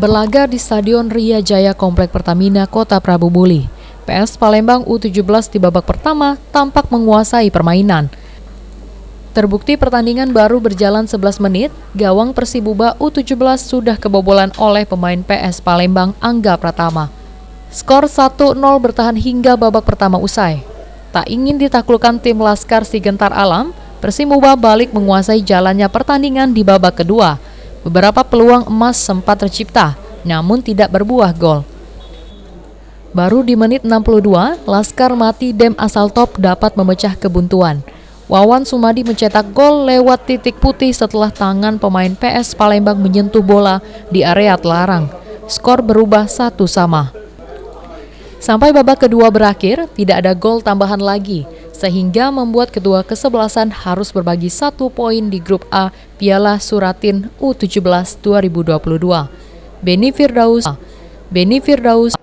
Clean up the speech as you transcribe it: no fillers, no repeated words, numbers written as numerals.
Berlaga di Stadion Ria Jaya Komplek Pertamina Kota Prabu Muli, PS Palembang U17 di babak pertama tampak menguasai permainan. Terbukti pertandingan baru berjalan 11 menit, gawang Persibuba U17 sudah kebobolan oleh pemain PS Palembang Angga Pratama. Skor 1-0 bertahan hingga babak pertama usai. Tak ingin ditaklukkan tim Laskar Sigentar Alam, Persibuba balik menguasai jalannya pertandingan di babak kedua. Beberapa peluang emas sempat tercipta, namun tidak berbuah gol. Baru di menit 62, Laskar Mati Dem asal top dapat memecah kebuntuan. Wawan Sumadi mencetak gol lewat titik putih setelah tangan pemain PS Palembang menyentuh bola di area telarang. Skor berubah 1-1. Sampai babak kedua berakhir, tidak ada gol tambahan lagi, sehingga membuat kedua kesebelasan harus berbagi 1 poin di grup A Piala Suratin U17 2022. Beni Firdaus